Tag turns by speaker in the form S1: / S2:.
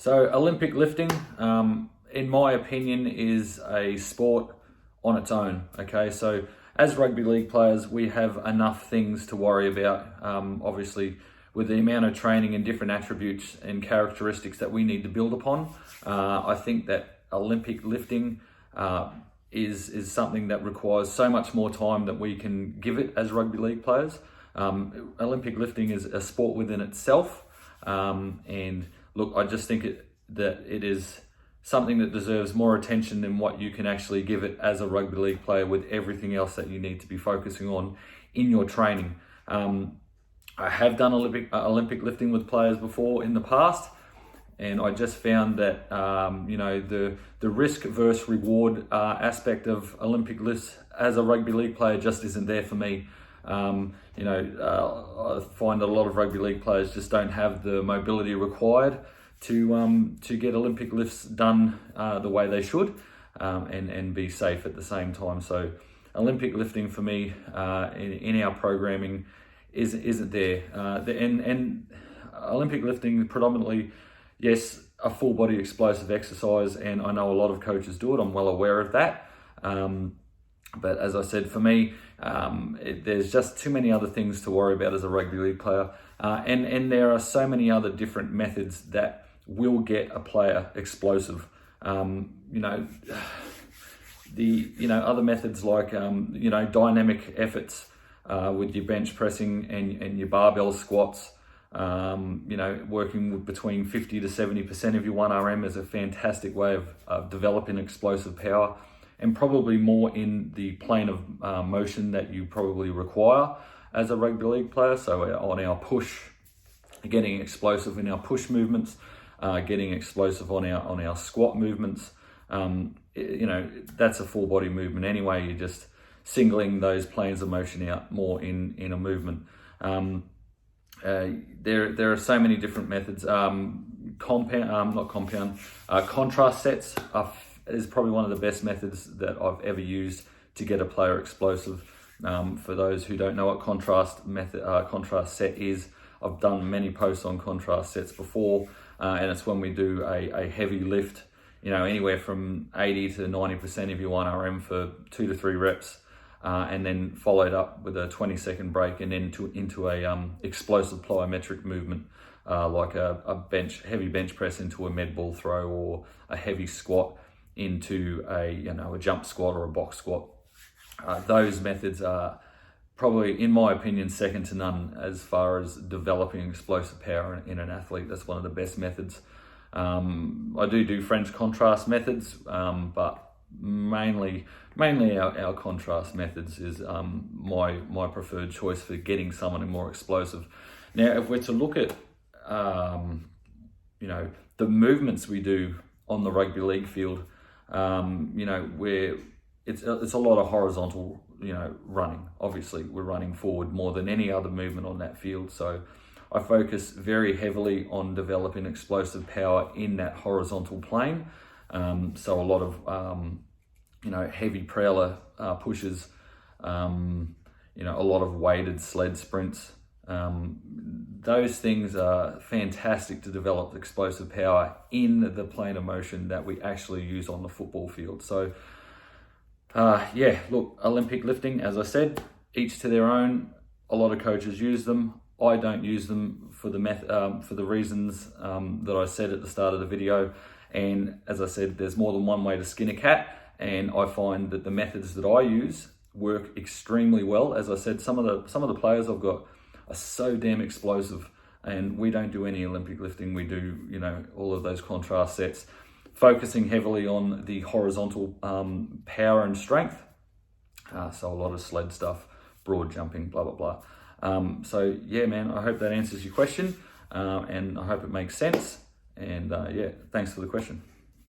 S1: So Olympic lifting, in my opinion, is a sport on its own. Okay, so as rugby league players, we have enough things to worry about. Obviously, with the amount of training and different attributes and characteristics that we need to build upon, I think that Olympic lifting is something that requires so much more time that we can give it as rugby league players. Olympic lifting is a sport within itself, and look, I just think that it is something that deserves more attention than what you can actually give it as a rugby league player with everything else that you need to be focusing on in your training. I have done Olympic lifting with players before in the past, and I just found that the risk versus reward aspect of Olympic lifts as a rugby league player just isn't there for me. I find that a lot of rugby league players just don't have the mobility required to get Olympic lifts done the way they should, and be safe at the same time. So Olympic lifting for me in our programming isn't there. And Olympic lifting predominantly, yes, a full body explosive exercise, and I know a lot of coaches do it. I'm well aware of that. But as I said, for me, there's just too many other things to worry about as a rugby league player. And there are so many other different methods that will get a player explosive. Other methods like, dynamic efforts with your bench pressing and your barbell squats, working with between 50 to 70% of your 1RM is a fantastic way of developing explosive power, and probably more in the plane of motion that you probably require as a rugby league player. So on our push, getting explosive in our push movements, getting explosive on our squat movements. That's a full body movement anyway. You're just singling those planes of motion out more in a movement. There are so many different methods. Contrast sets is probably one of the best methods that I've ever used to get a player explosive. For those who don't know what contrast set is, I've done many posts on contrast sets before, and it's when we do a heavy lift, anywhere from 80 to 90% of your 1RM for 2 to 3 reps, and then followed up with a 20-second break, and then into a explosive plyometric movement, like a heavy bench press into a med ball throw, or a heavy squat into a jump squat or a box squat. Those methods are probably, in my opinion, second to none as far as developing explosive power in an athlete. That's one of the best methods. I do French contrast methods, but mainly our contrast methods is my preferred choice for getting someone more explosive. Now, if we're to look at the movements we do on the rugby league field, where it's a lot of horizontal, running. Obviously, we're running forward more than any other movement on that field. So I focus very heavily on developing explosive power in that horizontal plane. So a lot of, heavy prowler pushes, a lot of weighted sled sprints. Those things are fantastic to develop explosive power in the plane of motion that we actually use on the football field. So Olympic lifting, as I said, each to their own. A lot of coaches use them. I don't use them for the reasons that I said at the start of the video. And as I said, there's more than one way to skin a cat, and I find that the methods that I use work extremely well. As I said, some of the players I've got are so damn explosive, and we don't do any Olympic lifting. We do, all of those contrast sets, focusing heavily on the horizontal power and strength. So a lot of sled stuff, broad jumping, blah, blah, blah. So yeah, man, I hope that answers your question, and I hope it makes sense. And thanks for the question.